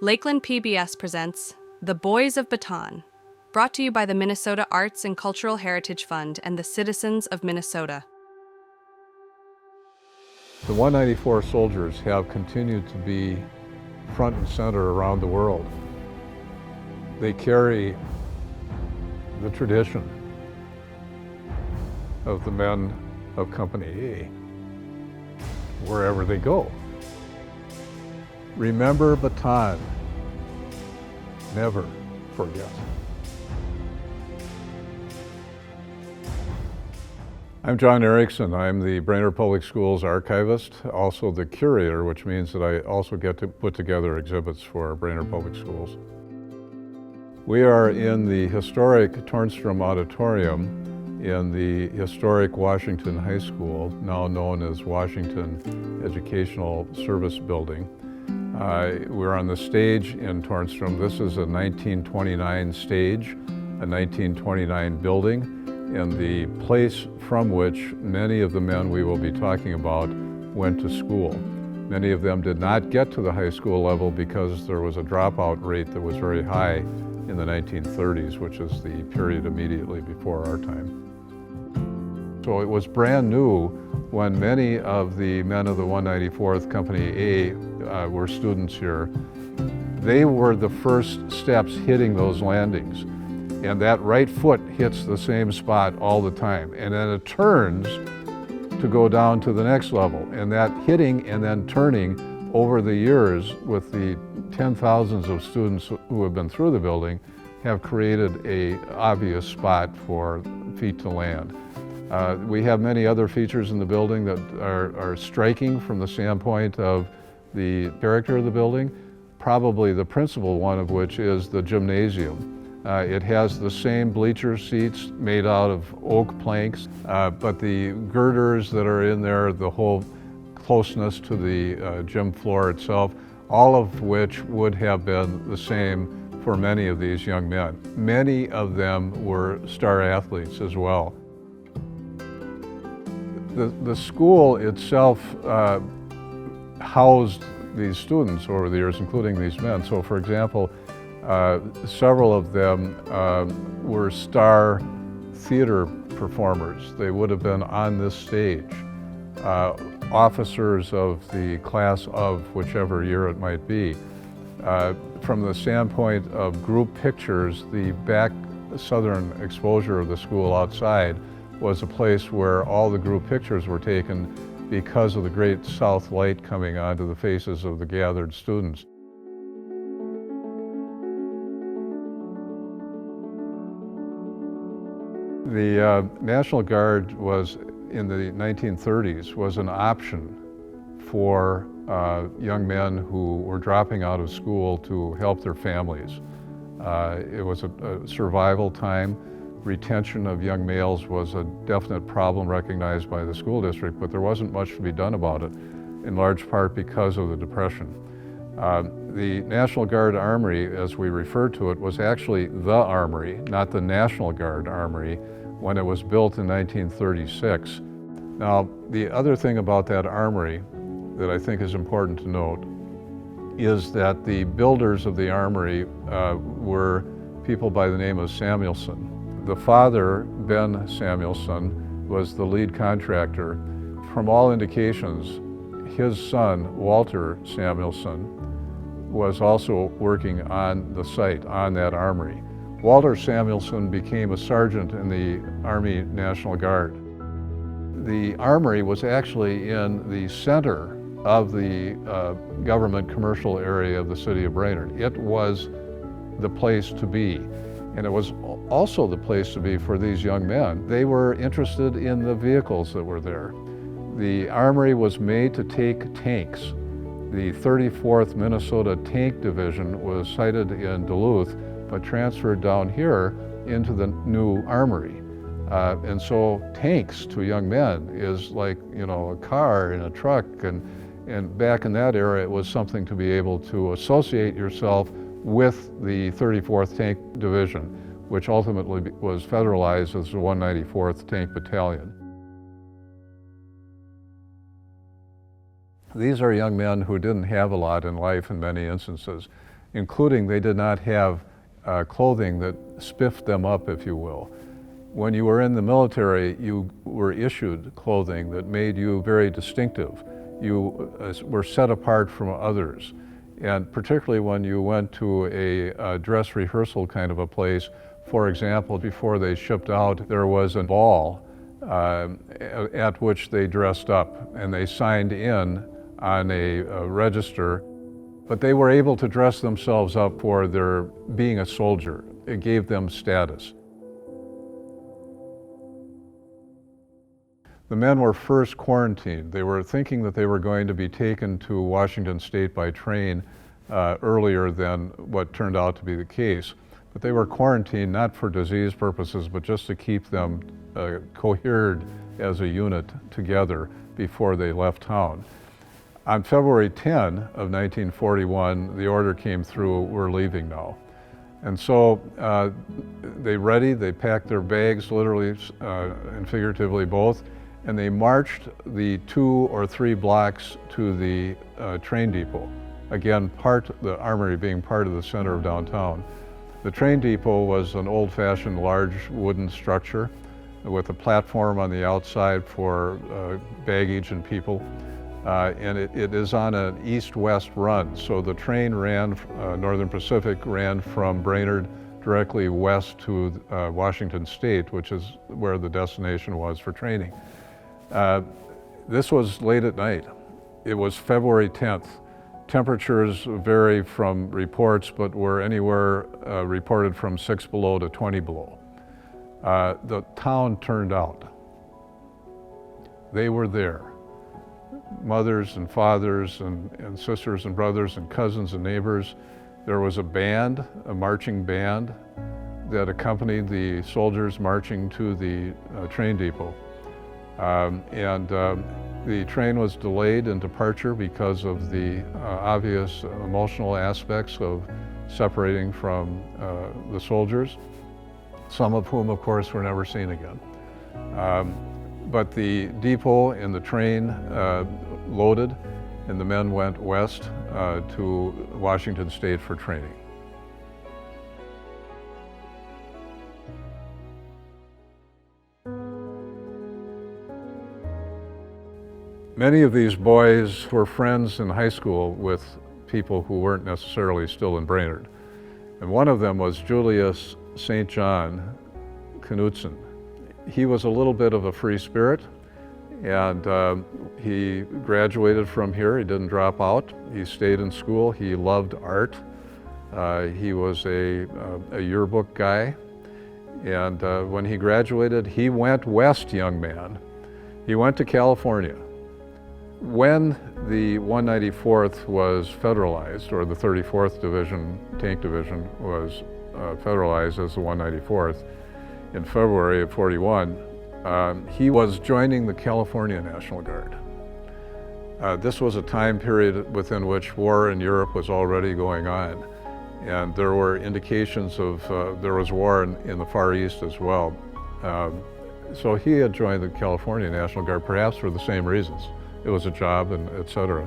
Lakeland PBS presents The Boys of Bataan, brought to you by the Minnesota Arts and Cultural Heritage Fund and the citizens of Minnesota. The 194 soldiers have continued to be front and center around the world. They carry the tradition of the men of Company A wherever they go. Remember Bataan, never forget. I'm John Erickson. I'm the Brainerd Public Schools Archivist, also the curator, which means that I also get to put together exhibits for Brainerd Public Schools. We are in the historic Tornstrom Auditorium in the historic Washington High School, now known as Washington Educational Service Building. We're on the stage in Tornstrom. This is a 1929 stage, a 1929 building, and the place from which many of the men we will be talking about went to school. Many of them did not get to the high school level because there was a dropout rate that was very high in the 1930s, which is the period immediately before our time. So it was brand new when many of the men of the 194th Company A were students here. They were the first steps hitting those landings. And that right foot hits the same spot all the time. And then it turns to go down to the next level. And that hitting and then turning over the years with the 10,000s of students who have been through the building have created an obvious spot for feet to land. We have many other features in the building that are striking from the standpoint of the character of the building, probably the principal one of which is the gymnasium. It has the same bleacher seats made out of oak planks, but the girders that are in there, the whole closeness to the gym floor itself, all of which would have been the same for many of these young men. Many of them were star athletes as well. The school itself housed these students over the years, including these men. So for example, several of them were star theater performers. They would have been on this stage. Officers of the class of whichever year it might be. From the standpoint of group pictures, the back southern exposure of the school outside was a place where all the group pictures were taken because of the great south light coming onto the faces of the gathered students. The National Guard was, in the 1930s, was an option for young men who were dropping out of school to help their families. It was a survival time. Retention of young males was a definite problem recognized by the school district, but there wasn't much to be done about it, in large part because of the Depression. The National Guard Armory, as we refer to it, was actually the Armory, not the National Guard Armory, when it was built in 1936. Now, the other thing about that armory that I think is important to note is that the builders of the armory were people by the name of Samuelson. The father, Ben Samuelson, was the lead contractor. From all indications, his son, Walter Samuelson, was also working on the site, on that armory. Walter Samuelson became a sergeant in the Army National Guard. The armory was actually in the center of the government commercial area of the city of Brainerd. It was the place to be. And it was also the place to be for these young men. They were interested in the vehicles that were there. The armory was made to take tanks. The 34th Minnesota Tank Division was sited in Duluth, but transferred down here into the new armory. And so tanks to young men is like, you know, a car and a truck, and back in that era it was something to be able to associate yourself with the 34th Tank Division, which ultimately was federalized as the 194th Tank Battalion. These are young men who didn't have a lot in life in many instances. including they did not have clothing that spiffed them up, if you will. When you were in the military, you were issued clothing that made you very distinctive. You were set apart from others. And particularly when you went to a dress rehearsal kind of a place, for example, before they shipped out, there was a ball at which they dressed up and they signed in on a register. But they were able to dress themselves up for their being a soldier. It gave them status. The men were first quarantined. They were thinking that they were going to be taken to Washington State by train earlier than what turned out to be the case. But they were quarantined not for disease purposes, but just to keep them cohered as a unit together before they left town. On February 10 of 1941, the order came through, we're leaving now. And so they packed their bags, literally and figuratively both, and they marched the 2 or 3 blocks to the train depot. Again, the armory being part of the center of downtown. The train depot was an old-fashioned large wooden structure with a platform on the outside for baggage and people. And it is on an east-west run. So the train ran, Northern Pacific ran from Brainerd directly west to Washington State, which is where the destination was for training. This was late at night. It was February 10th. Temperatures vary from reports, but were anywhere reported from 6 below to 20 below. The town turned out. They were there. Mothers and fathers and sisters and brothers and cousins and neighbors. There was a band, a marching band, that accompanied the soldiers marching to the train depot. The train was delayed in departure because of the obvious emotional aspects of separating from the soldiers, some of whom, of course, were never seen again. But the depot and the train loaded, and the men went west to Washington State for training. Many of these boys were friends in high school with people who weren't necessarily still in Brainerd. And one of them was Julius St. John Knudsen. He was a little bit of a free spirit, and he graduated from here. He didn't drop out. He stayed in school. He loved art. He was a yearbook guy. And when he graduated, he went west, young man. He went to California. When the 194th was federalized, or the 34th Division, Tank Division, was federalized as the 194th in February of '41, he was joining the California National Guard. This was a time period within which war in Europe was already going on, and there were indications of there was war in the Far East as well. So he had joined the California National Guard, perhaps for the same reasons. It was a job, and et cetera.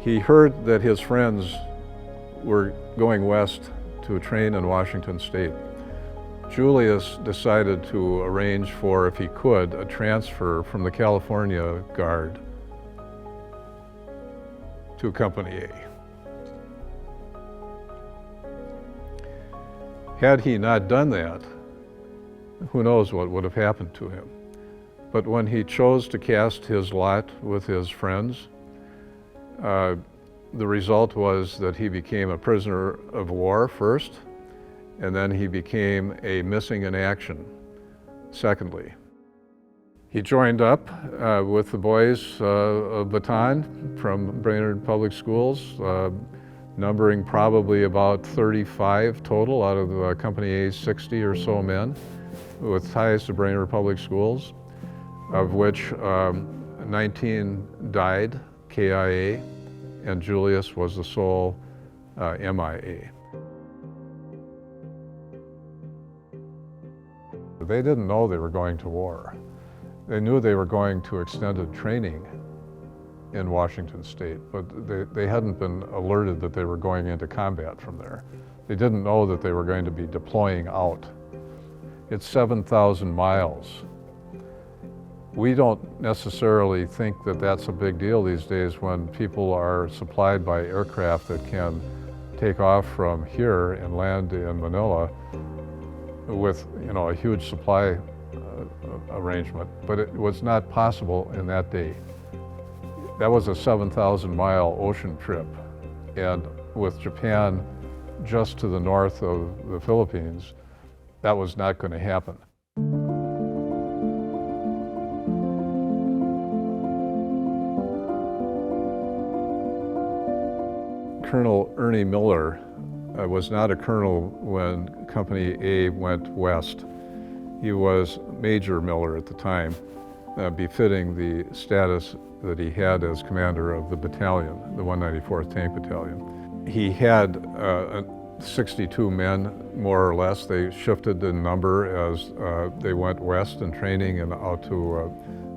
He heard that his friends were going west to train in Washington State. Julius decided to arrange for, if he could, a transfer from the California Guard to Company A. Had he not done that, who knows what would have happened to him. But when he chose to cast his lot with his friends, the result was that he became a prisoner of war first, and then he became a missing in action secondly. He joined up with the Boys of Bataan from Brainerd Public Schools, numbering probably about 35 total out of Company A's 60 or so men with ties to Brainerd Public Schools, of which 19 died, KIA, and Julius was the sole MIA. They didn't know they were going to war. They knew they were going to extended training, in Washington State, but they hadn't been alerted that they were going into combat from there. They didn't know that they were going to be deploying out. It's 7,000 miles. We don't necessarily think that that's a big deal these days when people are supplied by aircraft that can take off from here and land in Manila with, you know, a huge supply arrangement, but it was not possible in that day. That was a 7,000-mile ocean trip, and with Japan just to the north of the Philippines, that was not going to happen. Colonel Ernie Miller was not a colonel when Company A went west. He was Major Miller at the time, befitting the status that he had as commander of the battalion, the 194th Tank Battalion. He had 62 men, more or less. They shifted in number as they went west in training and out to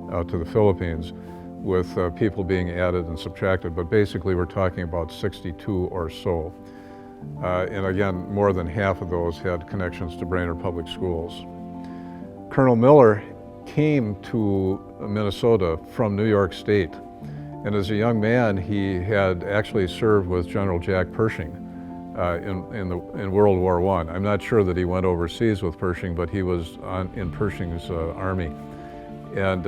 the Philippines, with people being added and subtracted, but basically we're talking about 62 or so. And again, more than half of those had connections to Brainerd Public Schools. Colonel Miller came to Minnesota from New York State, and as a young man he had actually served with General Jack Pershing in World War I. I'm not sure that he went overseas with Pershing, but he was in Pershing's army, and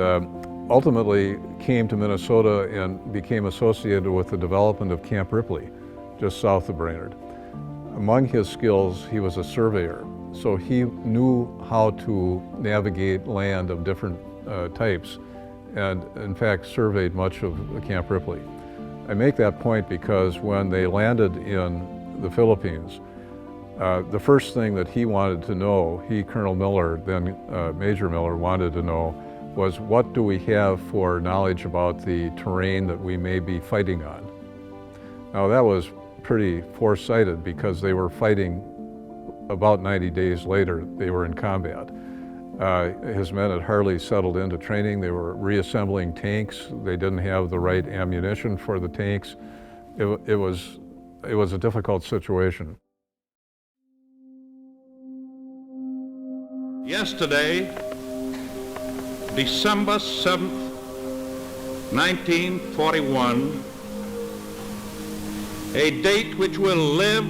ultimately came to Minnesota and became associated with the development of Camp Ripley, just south of Brainerd. Among his skills, he was a surveyor, so he knew how to navigate land of different types, and in fact surveyed much of Camp Ripley. I make that point because when they landed in the Philippines, the first thing that he wanted to know, Colonel Miller, then Major Miller, wanted to know was, what do we have for knowledge about the terrain that we may be fighting on? Now that was pretty foresighted because they were fighting about 90 days later. They were in combat. His men had hardly settled into training. They were reassembling tanks. They didn't have the right ammunition for the tanks. It was a difficult situation. Yesterday, December 7th, 1941, a date which will live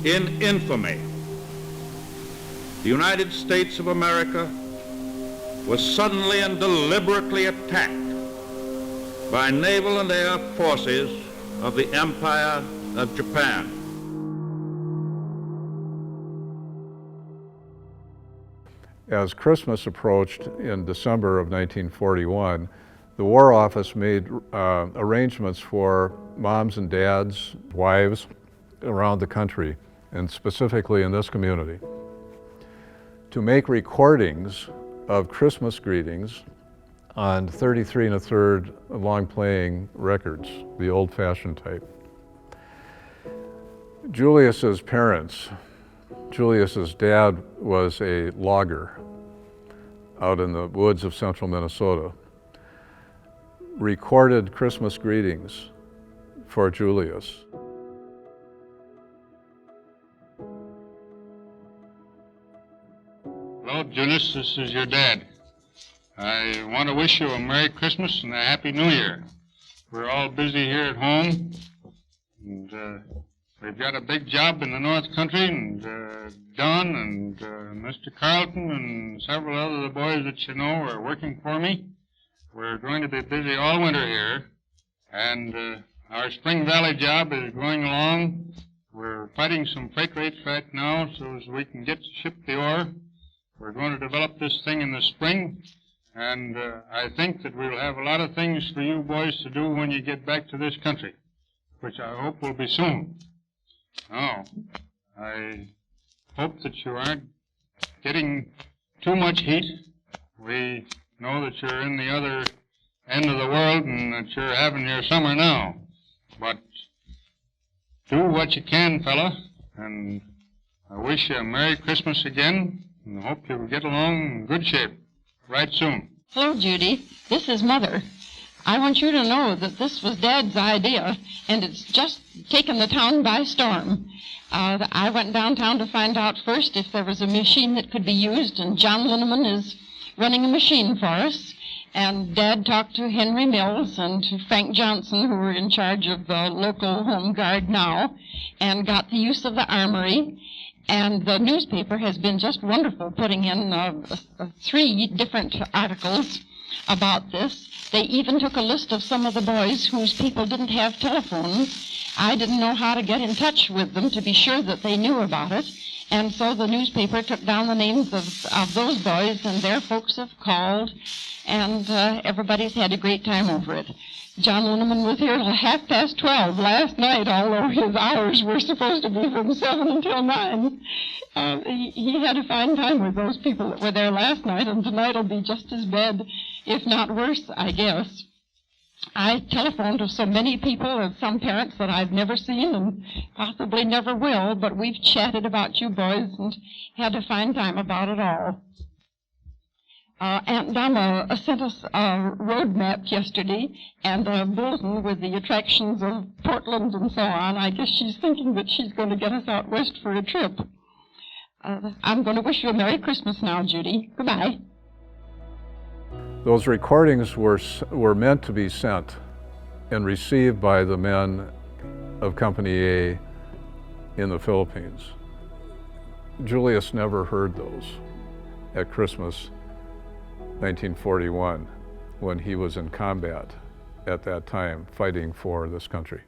in infamy. The United States of America was suddenly and deliberately attacked by naval and air forces of the Empire of Japan. As Christmas approached in December of 1941, the War Office made arrangements for moms and dads, wives around the country, and specifically in this community, to make recordings of Christmas greetings on 33 1/3 long-playing records, the old-fashioned type. Julius's parents, Julius's dad was a logger out in the woods of central Minnesota, recorded Christmas greetings for Julius. Hello, Julius, this is your dad. I want to wish you a Merry Christmas and a Happy New Year. We're all busy here at home, and we've got a big job in the North Country, and Don and Mr. Carlton and several other of the boys that you know are working for me. We're going to be busy all winter here, and our Spring Valley job is going along. We're fighting some freight rates right now so as we can get to ship the ore. We're going to develop this thing in the spring, and I think that we'll have a lot of things for you boys to do when you get back to this country, which I hope will be soon. Oh, I hope that you aren't getting too much heat. We know that you're in the other end of the world and that you're having your summer now. But do what you can, fella, and I wish you a Merry Christmas again, and I hope you'll get along in good shape right soon. Hello, Judy. This is Mother. I want you to know that this was Dad's idea, and it's just taken the town by storm. I went downtown to find out first if there was a machine that could be used, and John Linneman is running a machine for us. And Dad talked to Henry Mills and to Frank Johnson, who are in charge of the local home guard now, and got the use of the armory. And the newspaper has been just wonderful, putting in 3 different articles about this. They even took a list of some of the boys whose people didn't have telephones. I didn't know how to get in touch with them to be sure that they knew about it. And so the newspaper took down the names of those boys, and their folks have called, and everybody's had a great time over it. John Linneman was here till 12:30 last night, although his hours were supposed to be from 7 until 9. He had a fine time with those people that were there last night, and tonight will be just as bad, if not worse, I guess. I telephoned to so many people and some parents that I've never seen and possibly never will, but we've chatted about you boys and had a fine time about it all. Aunt Donna sent us a road map yesterday and a bulletin with the attractions of Portland and so on. I guess she's thinking that she's going to get us out west for a trip. I'm going to wish you a Merry Christmas now, Judy. Goodbye. Those recordings were meant to be sent and received by the men of Company A in the Philippines. Julius never heard those at Christmas 1941 when he was in combat at that time fighting for this country.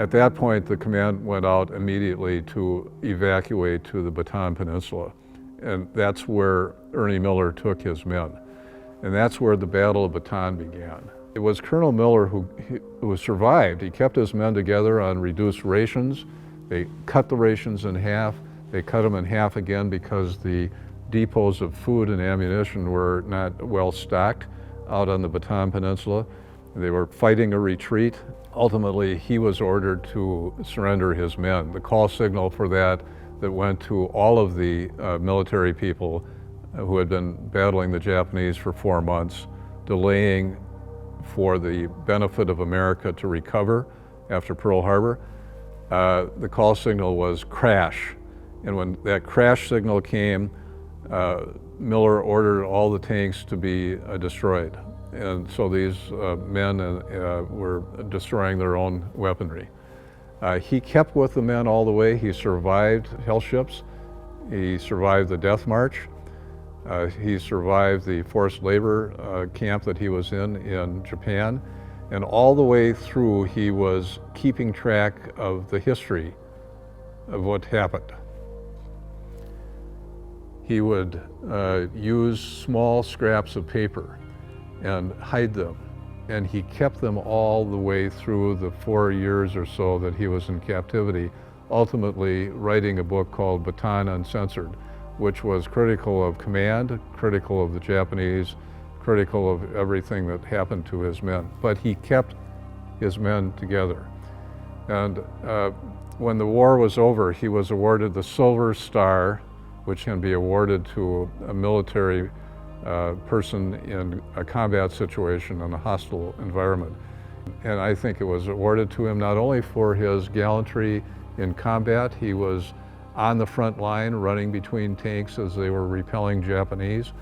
At that point, the command went out immediately to evacuate to the Bataan Peninsula, and that's where Ernie Miller took his men. And that's where the Battle of Bataan began. It was Colonel Miller who survived. He kept his men together on reduced rations. They cut the rations in half. They cut them in half again because the depots of food and ammunition were not well stocked out on the Bataan Peninsula. They were fighting a retreat. Ultimately, he was ordered to surrender his men. The call signal for that went to all of the military people who had been battling the Japanese for 4 months, delaying for the benefit of America to recover after Pearl Harbor. The call signal was crash. And when that crash signal came, Miller ordered all the tanks to be destroyed. And so these men were destroying their own weaponry. He kept with the men all the way. He survived hell ships. He survived the Death March. He survived the forced labor camp that he was in Japan. And all the way through, he was keeping track of the history of what happened. He would use small scraps of paper and hide them. And he kept them all the way through the 4 years or so that he was in captivity, ultimately writing a book called Bataan Uncensored, which was critical of command, critical of the Japanese, critical of everything that happened to his men. But he kept his men together. And when the war was over, he was awarded the Silver Star, which can be awarded to a military person in a combat situation in a hostile environment. And I think it was awarded to him not only for his gallantry in combat, he was on the front line running between tanks as they were repelling Japanese,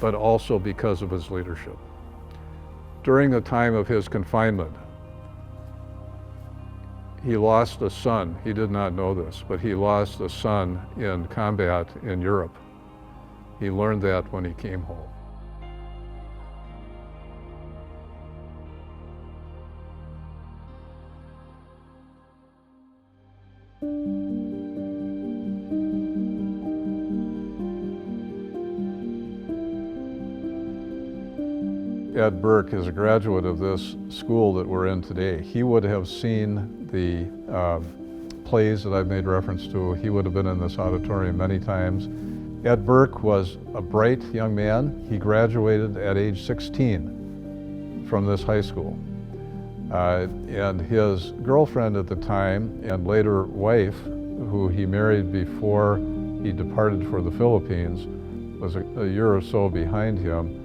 but also because of his leadership. During the time of his confinement, he lost a son. He did not know this, but he lost a son in combat in Europe. He learned that when he came home. Ed Burke is a graduate of this school that we're in today. He would have seen the plays that I've made reference to. He would have been in this auditorium many times. Ed Burke was a bright young man. He graduated at age 16 from this high school. And his girlfriend at the time, and later wife, who he married before he departed for the Philippines, was a year or so behind him.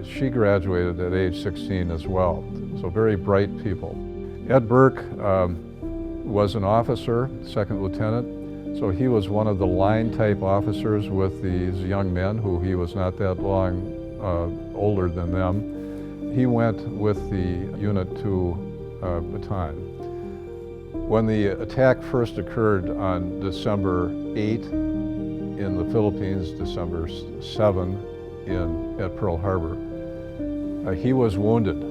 She graduated at age 16 as well. So very bright people. Ed Burke was an officer, second lieutenant, so he was one of the line type officers with these young men who he was not that long older than them. He went with the unit to Bataan. When the attack first occurred on December 8 in the Philippines, December 7 at Pearl Harbor, he was wounded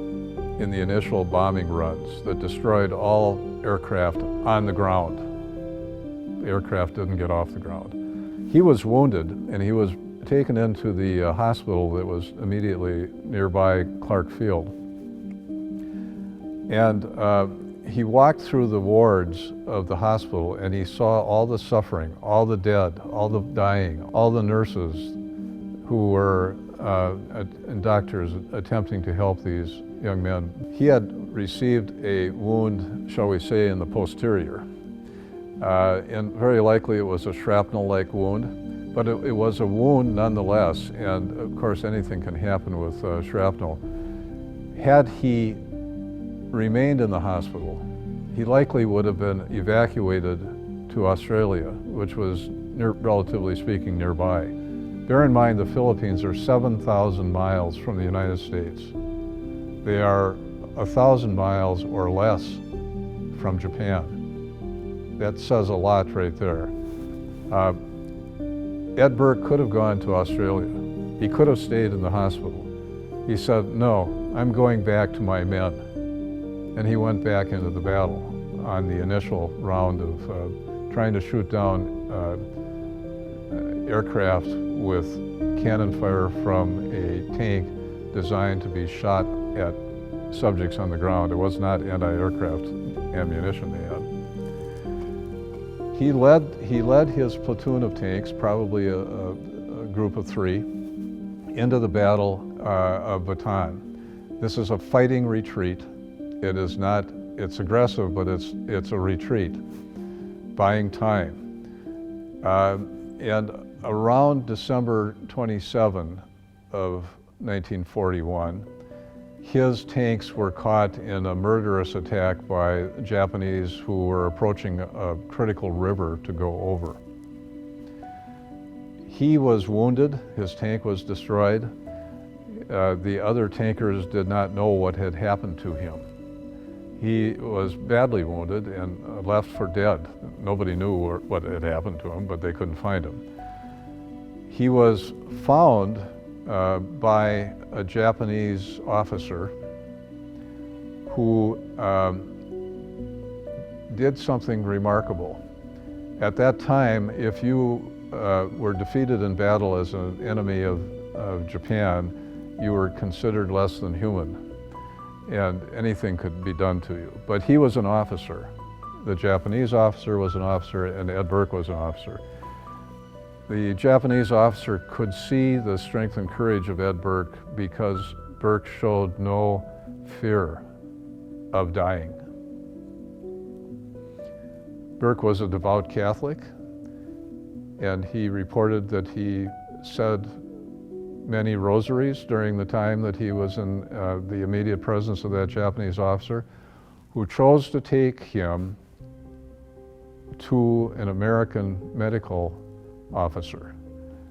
in the initial bombing runs that destroyed all aircraft on the ground. The aircraft didn't get off the ground. He was wounded and he was taken into the hospital that was immediately nearby Clark Field. And he walked through the wards of the hospital and he saw all the suffering, all the dead, all the dying, all the nurses who were and doctors attempting to help these young men. He had received a wound, shall we say, in the posterior. And very likely it was a shrapnel-like wound, but it was a wound nonetheless, and of course anything can happen with shrapnel. Had he remained in the hospital, he likely would have been evacuated to Australia, which was, relatively speaking, nearby. Bear in mind the Philippines are 7,000 miles from the United States. They are 1,000 miles or less from Japan. That says a lot right there. Ed Burke could have gone to Australia. He could have stayed in the hospital. He said, no, I'm going back to my men. And he went back into the battle on the initial round of trying to shoot down aircraft with cannon fire from a tank designed to be shot at subjects on the ground. It was not anti-aircraft ammunition they had. He led his platoon of tanks, probably a group of 3, into the Battle of Bataan. This is a fighting retreat. It is not, it's aggressive, but it's a retreat, buying time. And around December 27 of 1941, his tanks were caught in a murderous attack by Japanese who were approaching a critical river to go over. He was wounded, his tank was destroyed. The other tankers did not know what had happened to him. He was badly wounded and left for dead. Nobody knew what had happened to him, but they couldn't find him. He was found by a Japanese officer who did something remarkable. At that time, if you were defeated in battle as an enemy of Japan, you were considered less than human, and anything could be done to you. But he was an officer. The Japanese officer was an officer, and Ed Burke was an officer. The Japanese officer could see the strength and courage of Ed Burke because Burke showed no fear of dying. Burke was a devout Catholic, and he reported that he said many rosaries during the time that he was in the immediate presence of that Japanese officer, who chose to take him to an American medical officer.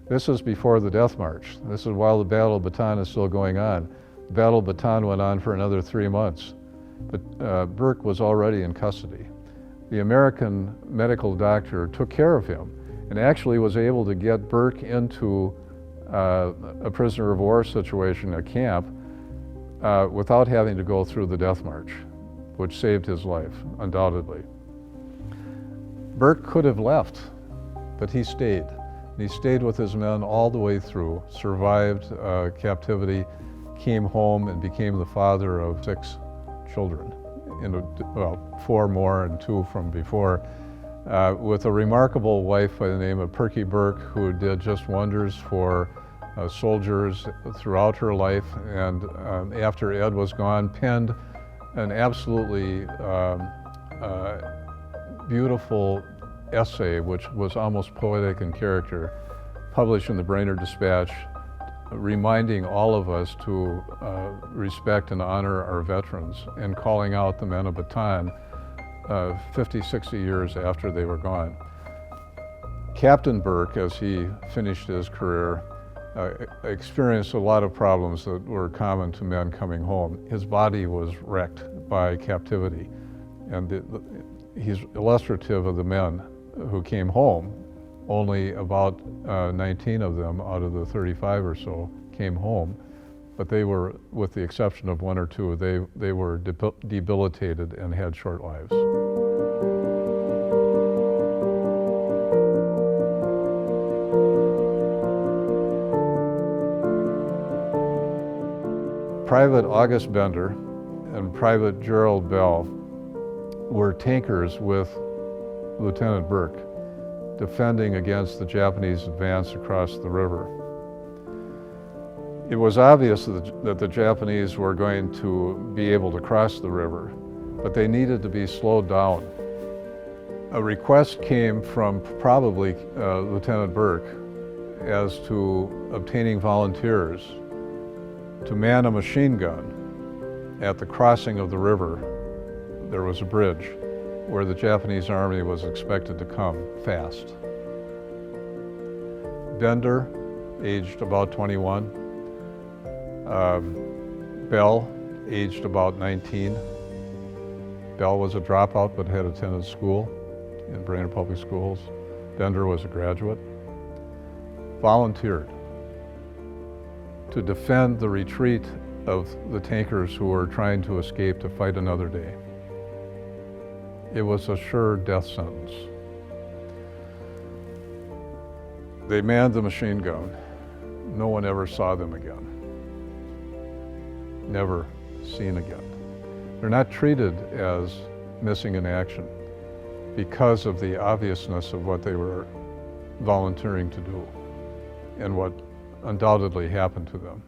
This is before the death march. This is while the Battle of Bataan is still going on. The Battle of Bataan went on for another 3 months, but Burke was already in custody. The American medical doctor took care of him and actually was able to get Burke into a prisoner of war situation at camp without having to go through the death march, which saved his life, undoubtedly. Burke could have left, but he stayed. He stayed with his men all the way through, survived captivity, came home and became the father of 6 children, 4 more and 2 from before, with a remarkable wife by the name of Perky Burke, who did just wonders for soldiers throughout her life, and after Ed was gone, penned an absolutely beautiful essay, which was almost poetic in character, published in the Brainerd Dispatch, reminding all of us to respect and honor our veterans and calling out the men of Bataan 50, 60 years after they were gone. Captain Burke, as he finished his career, experienced a lot of problems that were common to men coming home. His body was wrecked by captivity, and he's illustrative of the men who came home. Only about 19 of them out of the 35 or so came home, but they were, with the exception of one or two, they were debilitated and had short lives. Private August Bender and Private Gerald Bell were tankers with Lieutenant Burke, defending against the Japanese advance across the river. It was obvious that the Japanese were going to be able to cross the river, but they needed to be slowed down. A request came from probably Lieutenant Burke as to obtaining volunteers to man a machine gun at the crossing of the river. There was a bridge where the Japanese army was expected to come fast. Bender, aged about 21. Bell, aged about 19. Bell was a dropout but had attended school in Brainerd Public Schools. Bender was a graduate. Volunteered to defend the retreat of the tankers who were trying to escape to fight another day. It was a sure death sentence. They manned the machine gun. No one ever saw them again. Never seen again. They're not treated as missing in action because of the obviousness of what they were volunteering to do and what undoubtedly happened to them.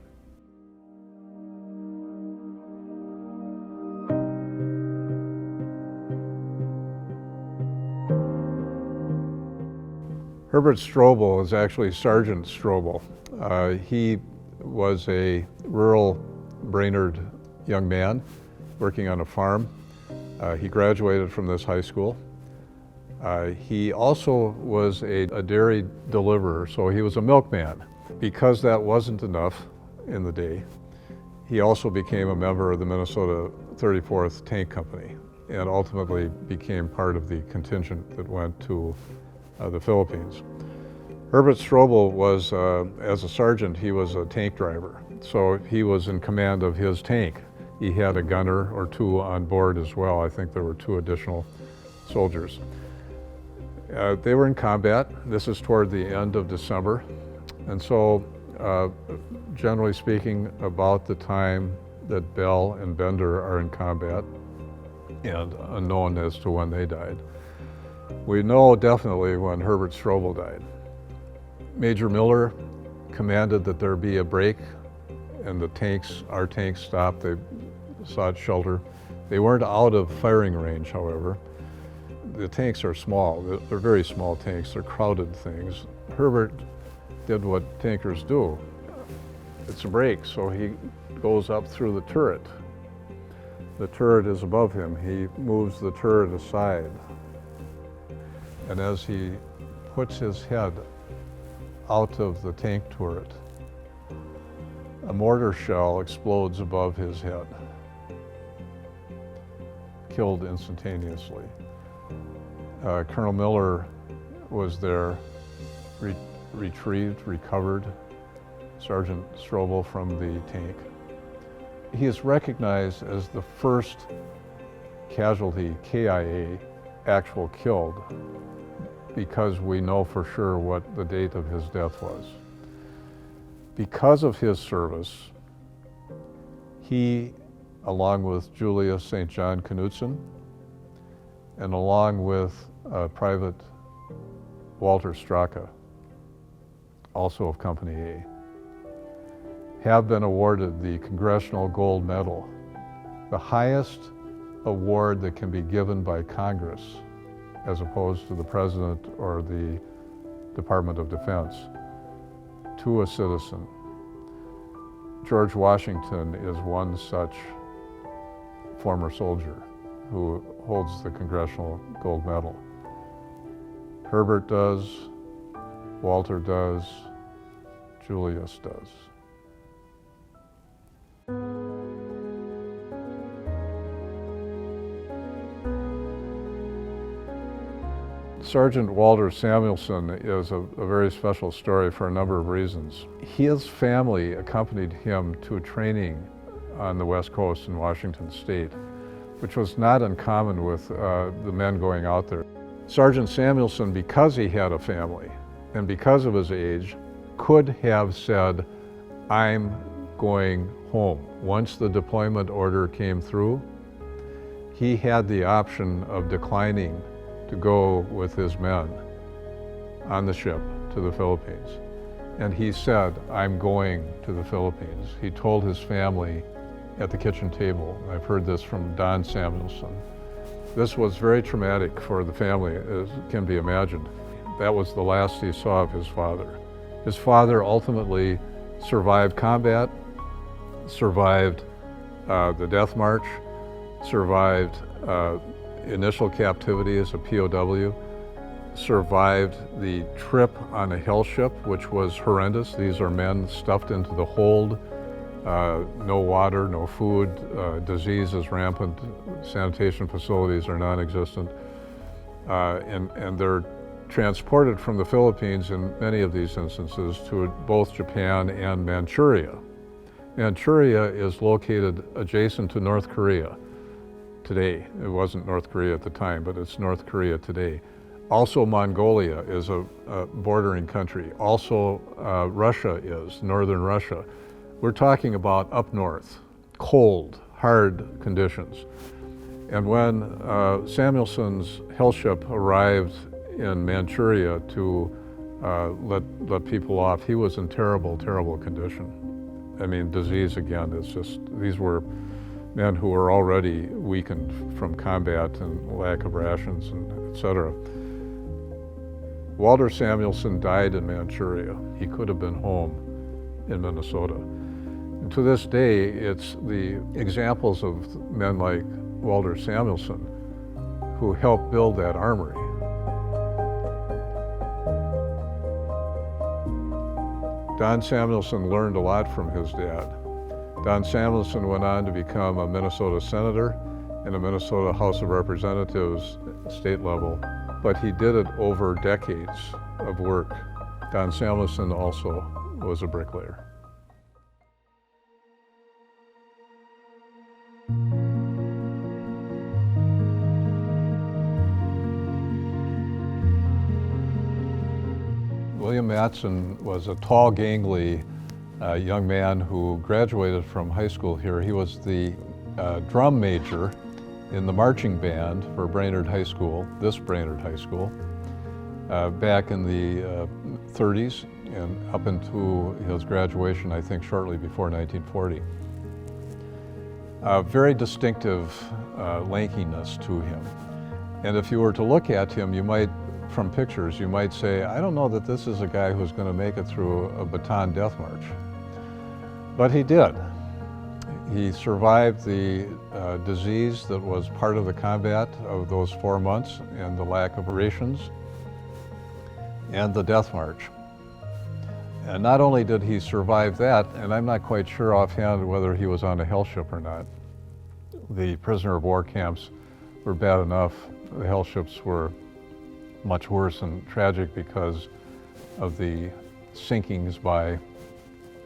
Herbert Strobel is actually Sergeant Strobel. He was a rural Brainerd young man working on a farm. He graduated from this high school. He also was a dairy deliverer, so he was a milkman. Because that wasn't enough in the day, he also became a member of the Minnesota 34th Tank Company and ultimately became part of the contingent that went to the Philippines. Herbert Strobel was, as a sergeant, he was a tank driver. So he was in command of his tank. He had a gunner or two on board as well. I think there were 2 additional soldiers. They were in combat. This is toward the end of December. And so, generally speaking, about the time that Bell and Bender are in combat, and unknown as to when they died. We know definitely when Herbert Strobel died. Major Miller commanded that there be a break, and the tanks, our tanks, stopped. They sought shelter. They weren't out of firing range, however. The tanks are small. They're very small tanks. They're crowded things. Herbert did what tankers do. It's a break, so he goes up through the turret. The turret is above him. He moves the turret aside. And as he puts his head out of the tank turret, a mortar shell explodes above his head, killed instantaneously. Colonel Miller was there, retrieved, recovered Sergeant Strobel from the tank. He is recognized as the first casualty, KIA, actual killed, because we know for sure what the date of his death was. Because of his service, he, along with Julia St. John Knudsen, and along with Private Walter Straka, also of Company A, have been awarded the Congressional Gold Medal, the highest award that can be given by Congress as opposed to the President or the Department of Defense to a citizen. George Washington is one such former soldier who holds the Congressional Gold Medal. Herbert does, Walter does, Julius does. Sergeant Walter Samuelson is a very special story for a number of reasons. His family accompanied him to training on the West Coast in Washington State, which was not uncommon with the men going out there. Sergeant Samuelson, because he had a family and because of his age, could have said, "I'm going home." Once the deployment order came through, he had the option of declining to go with his men on the ship to the Philippines. And he said, "I'm going to the Philippines." He told his family at the kitchen table. I've heard this from Don Samuelson. This was very traumatic for the family, as can be imagined. That was the last he saw of his father. His father ultimately survived combat, survived the death march, survived initial captivity as a POW, survived the trip on a hell ship, which was horrendous. These are men stuffed into the hold, no water, no food, disease is rampant, sanitation facilities are non-existent, and they're transported from the Philippines in many of these instances to both Japan and Manchuria. Manchuria is located adjacent to North Korea today. It wasn't North Korea at the time, but it's North Korea today. Also, Mongolia is a bordering country. Also, Russia is, northern Russia. We're talking about up north, cold, hard conditions. And when Samuelson's hell ship arrived in Manchuria to let people off, he was in terrible, terrible condition. I mean, disease again, it's just, these were men who were already weakened from combat and lack of rations, and et cetera. Walter Samuelson died in Manchuria. He could have been home in Minnesota. And to this day, it's the examples of men like Walter Samuelson who helped build that armory. Don Samuelson learned a lot from his dad. Don Samuelson went on to become a Minnesota senator and a Minnesota House of Representatives state level, but he did it over decades of work. Don Samuelson also was a bricklayer. William Matson was a tall, gangly young man who graduated from high school here. He was the drum major in the marching band for Brainerd High School, this Brainerd High School, back in the 30s and up into his graduation, I think shortly before 1940. Very distinctive lankiness to him. And if you were to look at him, you might, from pictures, you might say, I don't know that this is a guy who's going to make it through a Bataan death march. But he did. He survived the disease that was part of the combat of those 4 months and the lack of rations and the death march. And not only did he survive that, and I'm not quite sure offhand whether he was on a hell ship or not. The prisoner of war camps were bad enough. The hell ships were much worse and tragic because of the sinkings by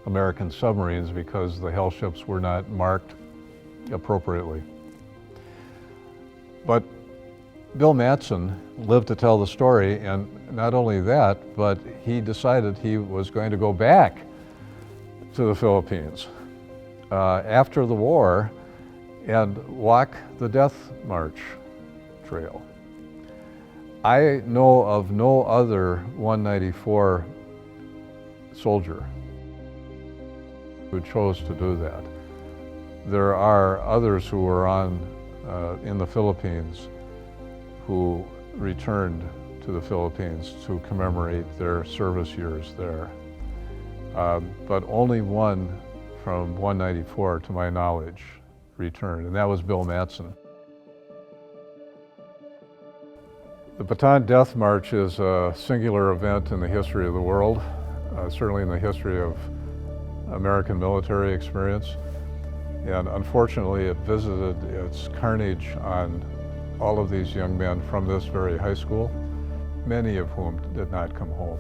American submarines, because the hell ships were not marked appropriately. But Bill Matson lived to tell the story, and not only that, but he decided he was going to go back to the Philippines after the war and walk the Death March trail. I know of no other 194 soldier who chose to do that. There are others who were on in the Philippines who returned to the Philippines to commemorate their service years there. But only one from 194, to my knowledge, returned, and that was Bill Matson. The Bataan Death March is a singular event in the history of the world, certainly in the history of American military experience. And unfortunately, it visited its carnage on all of these young men from this very high school, many of whom did not come home.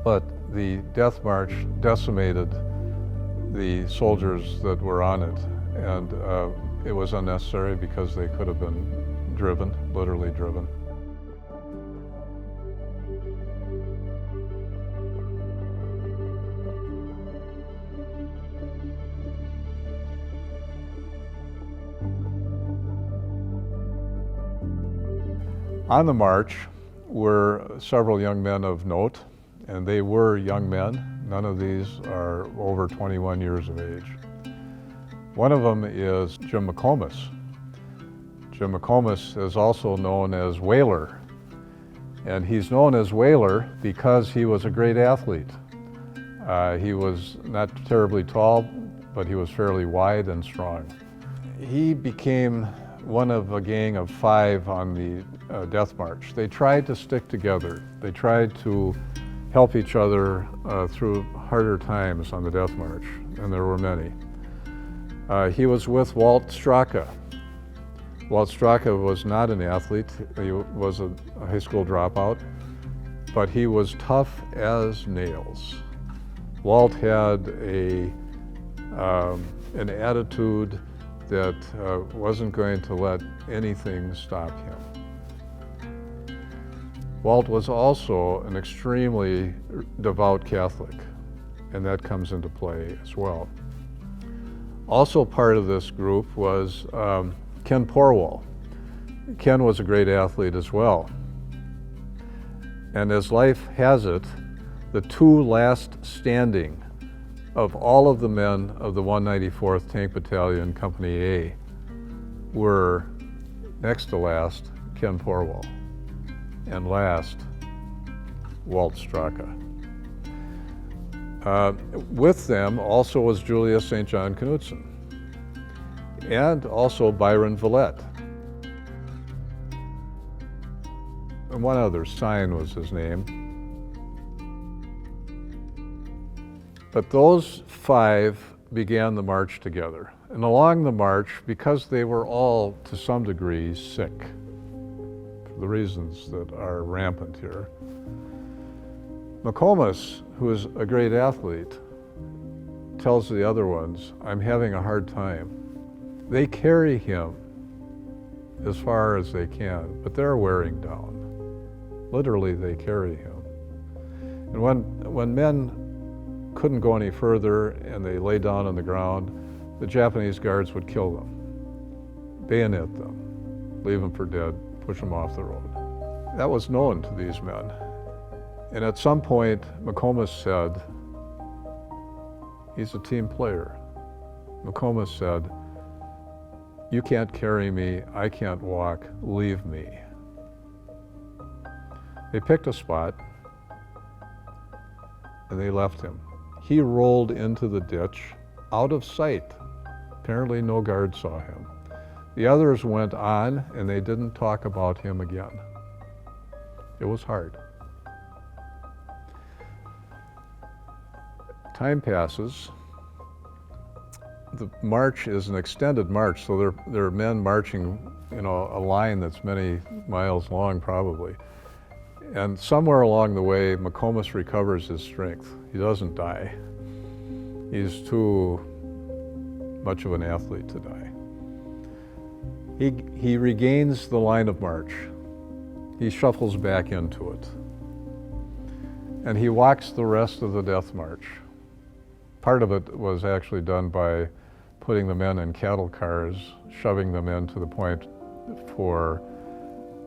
But the Death March decimated the soldiers that were on it, and it was unnecessary because they could have been driven, literally driven. On the march were several young men of note, and they were young men. None of these are over 21 years of age. One of them is Jim McComas. Jim McComas is also known as Whaler, and he's known as Whaler because he was a great athlete. He was not terribly tall, but he was fairly wide and strong. He became one of a gang of 5 on the Death March. They tried to stick together. They tried to help each other through harder times on the Death March, and there were many. He was with Walt Straka. Walt Straka was not an athlete. He was a high school dropout, but he was tough as nails. Walt had an attitude that wasn't going to let anything stop him. Walt was also an extremely devout Catholic, and that comes into play as well. Also part of this group was Ken Porwall. Ken was a great athlete as well. And as life has it, the 2 last standing of all of the men of the 194th Tank Battalion, Company A, were next to last, Ken Porwall, and last, Walt Straka. With them also was Julius St. John Knudsen, and also Byron Villette. And one other, Sign was his name. But those 5 began the march together. And along the march, because they were all, to some degree, sick, for the reasons that are rampant here, McComas, who is a great athlete, tells the other ones, I'm having a hard time. They carry him as far as they can, but they're wearing down. Literally, they carry him. And when men couldn't go any further and they lay down on the ground, the Japanese guards would kill them, bayonet them, leave them for dead, push them off the road. That was known to these men. And at some point, McComas said, he's a team player. McComas said, you can't carry me, I can't walk, leave me. They picked a spot and they left him. He rolled into the ditch, out of sight. Apparently no guard saw him. The others went on and they didn't talk about him again. It was hard. Time passes. The march is an extended march, so there are men marching, a line that's many miles long probably. And somewhere along the way, McComas recovers his strength. He doesn't die. He's too much of an athlete to die. He regains the line of march. He shuffles back into it. And he walks the rest of the death march. Part of it was actually done by putting the men in cattle cars, shoving them in to the point for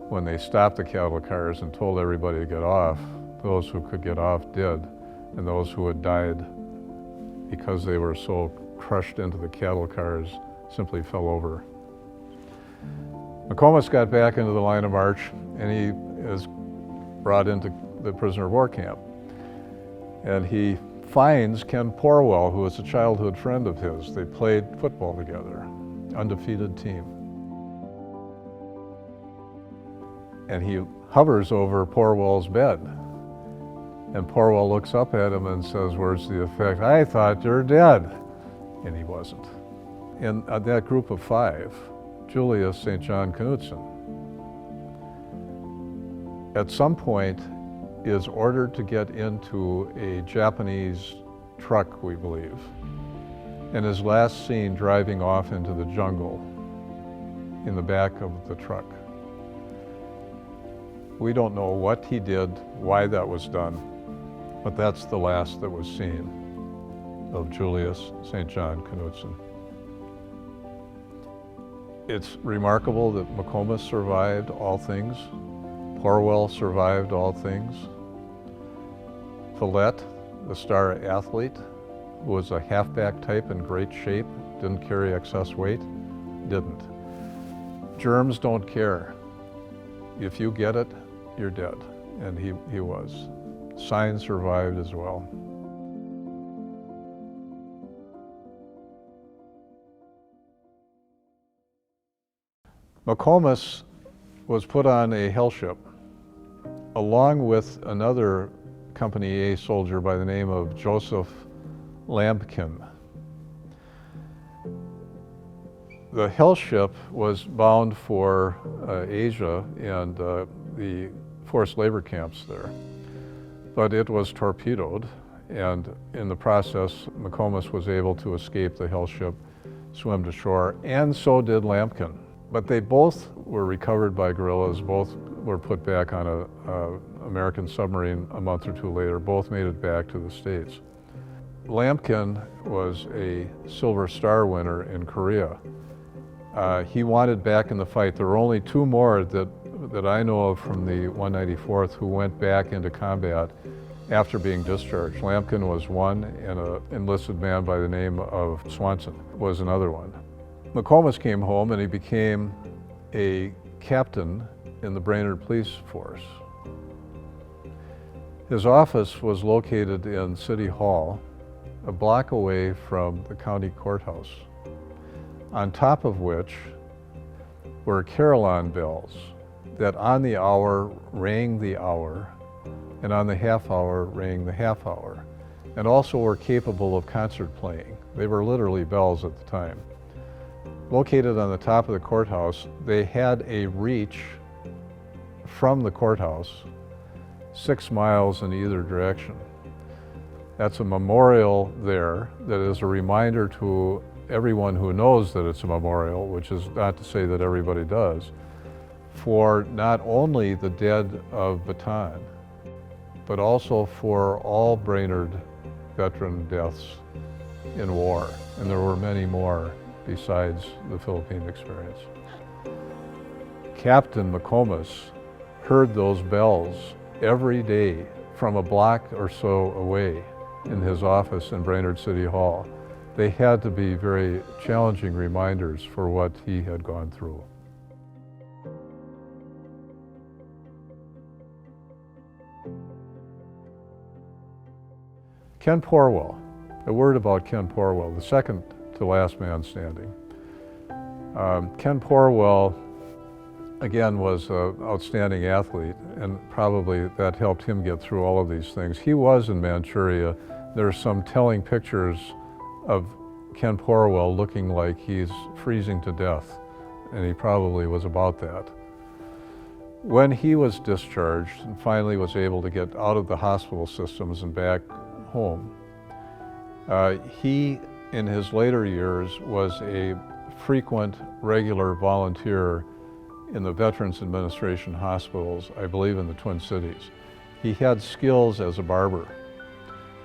when they stopped the cattle cars and told everybody to get off. Those who could get off did, and those who had died because they were so crushed into the cattle cars simply fell over. McComas got back into the line of march, and he is brought into the prisoner of war camp. And he finds Ken Porwell, who was a childhood friend of his. They played football together, undefeated team. And he hovers over Porwell's bed. And Porwell looks up at him and says words to the effect, "I thought you're dead." And he wasn't. In that group of 5, Julius St. John Knudsen, at some point, is ordered to get into a Japanese truck, we believe, and is last seen driving off into the jungle in the back of the truck. We don't know what he did, why that was done, but that's the last that was seen of Julius St. John Knudsen. It's remarkable that McComas survived all things. Porwell survived all things. Follett, the star athlete, who was a halfback type in great shape, didn't carry excess weight, didn't. Germs don't care. If you get it, you're dead, and he was. Sign survived as well. McComas was put on a hell ship along with another Company A soldier by the name of Joseph Lampkin. The hell ship was bound for Asia and the forced labor camps there, but it was torpedoed, and in the process, McComas was able to escape the hell ship, swim to shore, and so did Lampkin. But they both were recovered by guerrillas, both were put back on an American submarine a month or two later, both made it back to the States. Lampkin was a Silver Star winner in Korea. He wanted back in the fight. There were only 2 more that I know of from the 194th who went back into combat after being discharged. Lampkin was one, and an enlisted man by the name of Swanson was another one. McComas came home and he became a captain in the Brainerd Police Force. His office was located in City Hall, a block away from the county courthouse, on top of which were carillon bells that on the hour rang the hour, and on the half hour rang the half hour, and also were capable of concert playing. They were literally bells at the time. Located on the top of the courthouse, they had a reach from the courthouse 6 miles in either direction. That's a memorial there that is a reminder to everyone who knows that it's a memorial, which is not to say that everybody does, for not only the dead of Bataan, but also for all Brainerd veteran deaths in war. And there were many more besides the Philippine experience. Captain McComas heard those bells every day from a block or so away in his office in Brainerd City Hall. They had to be very challenging reminders for what he had gone through. Ken Porwell, a word about Ken Porwell, the second to last man standing. Ken Porwell, again, was an outstanding athlete, and probably that helped him get through all of these things. He was in Manchuria. There are some telling pictures of Ken Porwell looking like he's freezing to death, and he probably was about that. When he was discharged and finally was able to get out of the hospital systems and back home, he, in his later years, was a frequent, regular volunteer in the Veterans Administration hospitals, I believe in the Twin Cities. He had skills as a barber,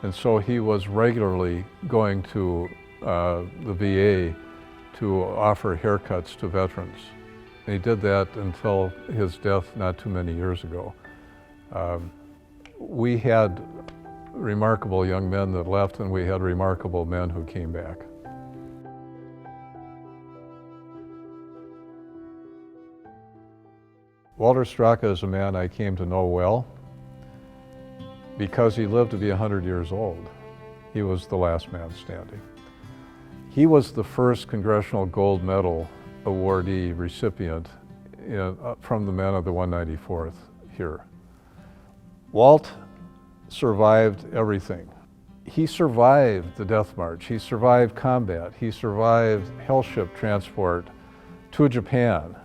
and so he was regularly going to the VA to offer haircuts to veterans. And he did that until his death not too many years ago. We had remarkable young men that left, and we had remarkable men who came back. Walter Straka is a man I came to know well because he lived to be 100 years old. He was the last man standing. He was the first Congressional Gold Medal awardee recipient from the men of the 194th here. Walt survived everything. He survived the Death March, he survived combat, he survived hellship transport to Japan.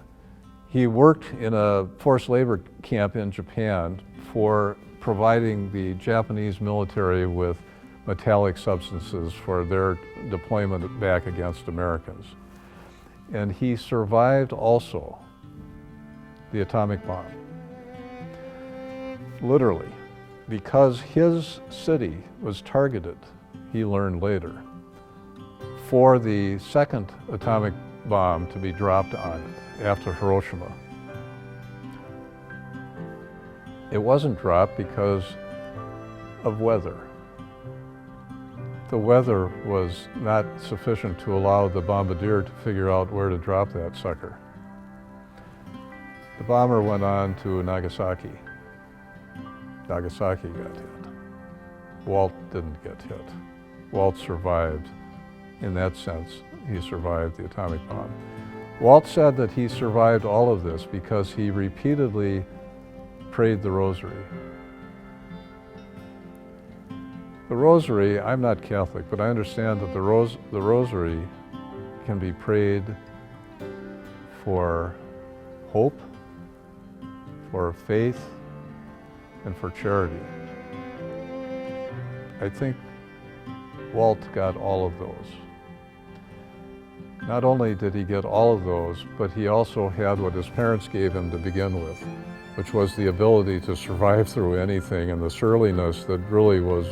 He worked in a forced labor camp in Japan for providing the Japanese military with metallic substances for their deployment back against Americans. And he survived also the atomic bomb. Literally, because his city was targeted, he learned later, for the second atomic bomb to be dropped on it after Hiroshima. It wasn't dropped because of weather. The weather was not sufficient to allow the bombardier to figure out where to drop that sucker. The bomber went on to Nagasaki. Nagasaki got hit. Walt didn't get hit. Walt survived. In that sense, he survived the atomic bomb. Walt said that he survived all of this because he repeatedly prayed the rosary. The rosary, I'm not Catholic, but I understand that the rosary can be prayed for hope, for faith, and for charity. I think Walt got all of those. Not only did he get all of those, but he also had what his parents gave him to begin with, which was the ability to survive through anything and the surliness that really was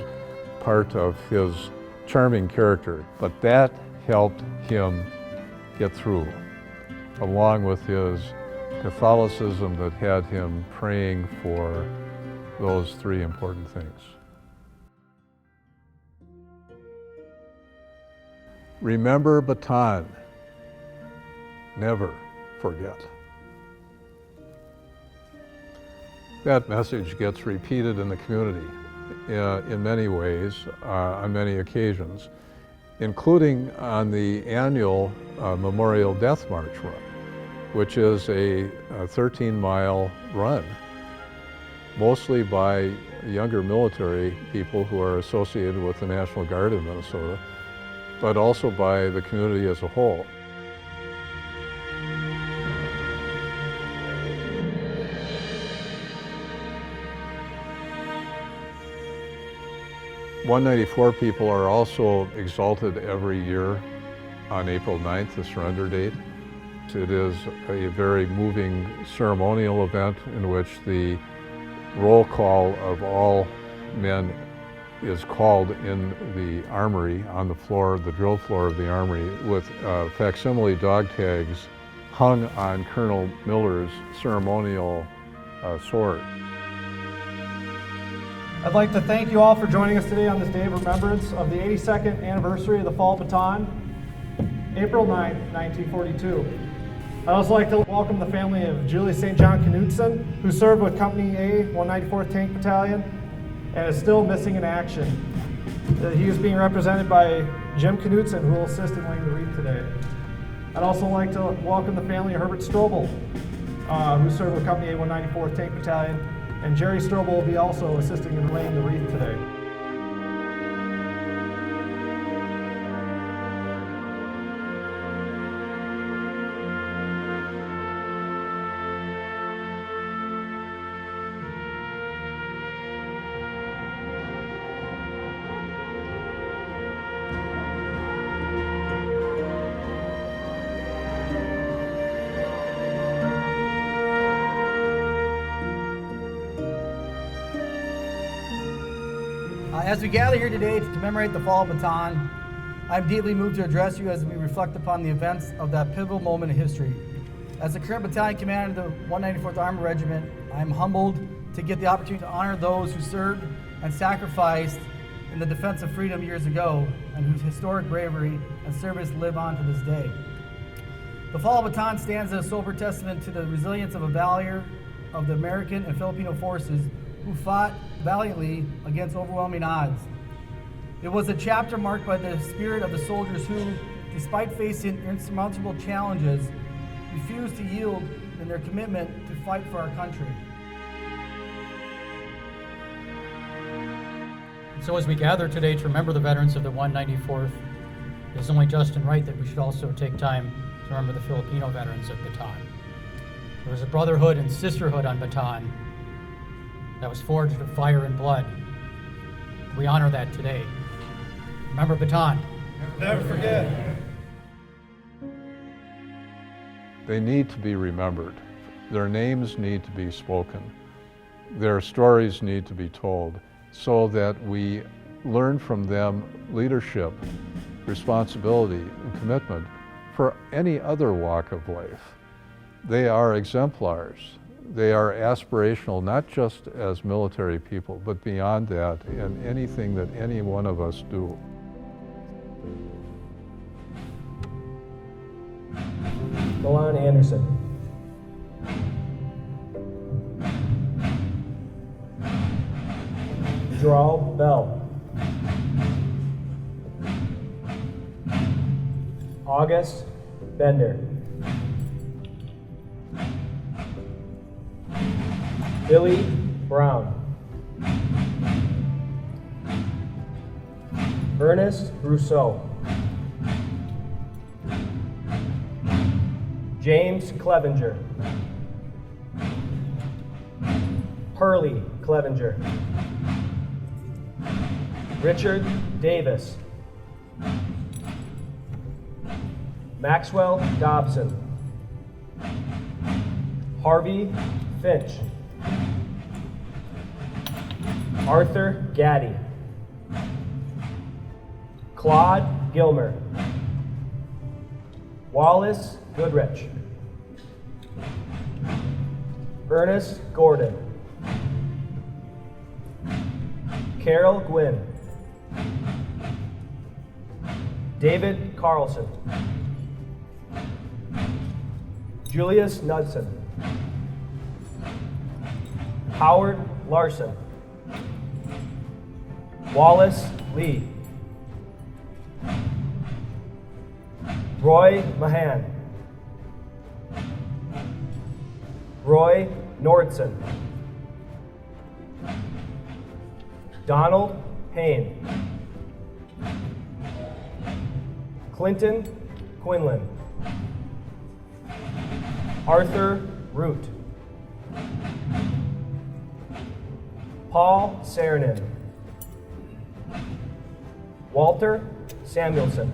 part of his charming character. But that helped him get through, along with his Catholicism that had him praying for those three important things. Remember Bataan. Never forget. That message gets repeated in the community in many ways, on many occasions, including on the annual Memorial Death March run, which is a 13-mile run, mostly by younger military people who are associated with the National Guard in Minnesota, but also by the community as a whole. .194 people are also exalted every year on April 9th, the surrender date. It is a very moving ceremonial event in which the roll call of all men is called in the armory on the floor, the drill floor of the armory, with facsimile dog tags hung on Colonel Miller's ceremonial sword. I'd like to thank you all for joining us today on this day of remembrance of the 82nd anniversary of the fall of Bataan, April 9th, 1942. I'd also like to welcome the family of Julie St. John Knudsen, who served with Company A, 194th Tank Battalion, and is still missing in action. He is being represented by Jim Knudsen, who will assist in laying the wreath today. I'd also like to welcome the family of Herbert Strobel, who served with Company A, 194th Tank Battalion, and Jerry Strobel will be also assisting in laying the wreath today. As we gather here today to commemorate the fall of Bataan, I'm deeply moved to address you as we reflect upon the events of that pivotal moment in history. As the current battalion commander of the 194th Armored Regiment, I'm humbled to get the opportunity to honor those who served and sacrificed in the defense of freedom years ago, and whose historic bravery and service live on to this day. The fall of Bataan stands as a sober testament to the resilience of a of the American and Filipino forces who fought valiantly against overwhelming odds. It was a chapter marked by the spirit of the soldiers who, despite facing insurmountable challenges, refused to yield in their commitment to fight for our country. So as we gather today to remember the veterans of the 194th, it is only just and right that we should also take time to remember the Filipino veterans of Bataan. There was a brotherhood and sisterhood on Bataan that was forged of fire and blood. We honor that today. Remember Bataan. Never forget. They need to be remembered. Their names need to be spoken. Their stories need to be told so that we learn from them leadership, responsibility, and commitment for any other walk of life. They are exemplars. They are aspirational, not just as military people, but beyond that in anything that any one of us do. Milan Anderson. Jarrell Bell. August Bender. Billy Brown. Ernest Rousseau. James Clevenger. Hurley Clevenger. Richard Davis. Maxwell Dobson. Harvey Finch. Arthur Gaddy. Claude Gilmer. Wallace Goodrich. Ernest Gordon. Carol Gwynn. David Carlson. Julius Knudsen. Howard Larson. Wallace Lee. Roy Mahan. Roy Nordson. Donald Payne. Clinton Quinlan. Arthur Root. Paul Saranin. Walter Samuelson.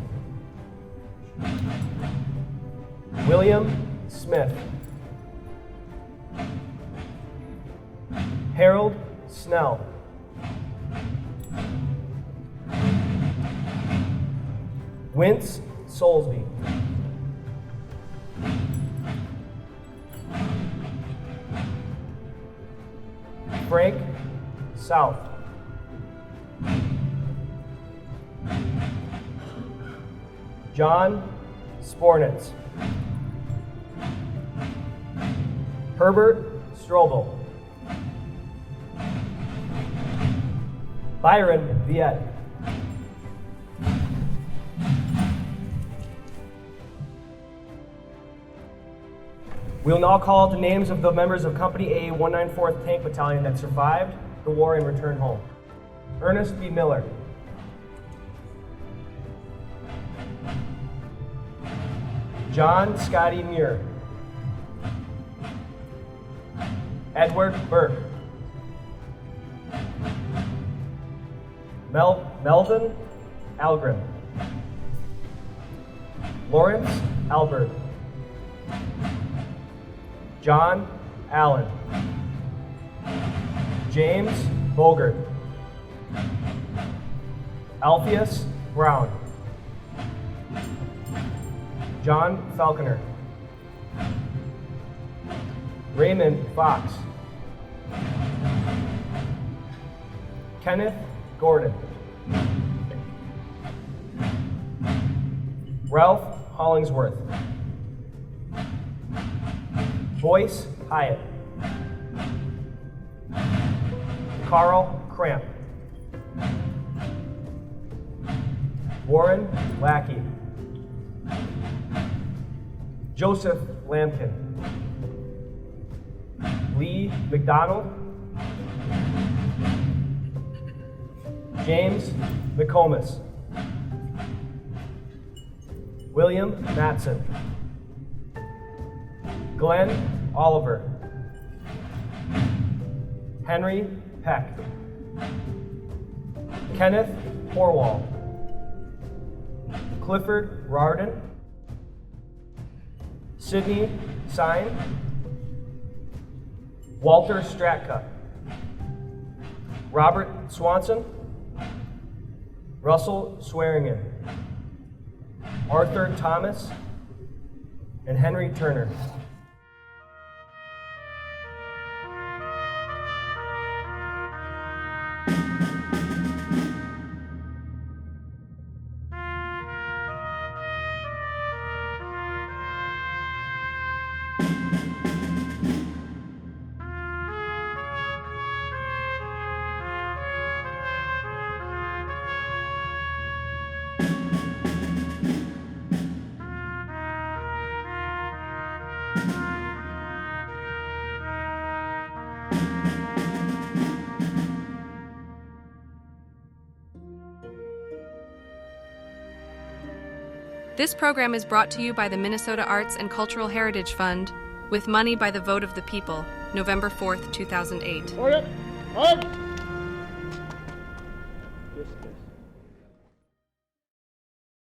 William Smith. Harold Snell. Wince Soulsby. Frank South. John Spornitz. Herbert Strobel. Byron Viette. We will now call out the names of the members of Company A, 194th Tank Battalion that survived the war and returned home. Ernest B. Miller. John Scotty Muir. Edward Burke. Melvin Algrim. Lawrence Albert. John Allen. James Bogert. Alpheus Brown. John Falconer. Raymond Fox. Kenneth Gordon. Ralph Hollingsworth. Boyce Hyatt. Carl Cramp. Warren Lackey. Joseph Lampkin. Lee McDonald. James McComas. William Matson. Glenn Oliver. Henry Peck. Kenneth Horwall. Clifford Rardon. Sidney Sine. Walter Straka. Robert Swanson. Russell Swearingen. Arthur Thomas. And Henry Turner. This program is brought to you by the Minnesota Arts and Cultural Heritage Fund, with money by the vote of the people, November 4th, 2008. Order! Halt!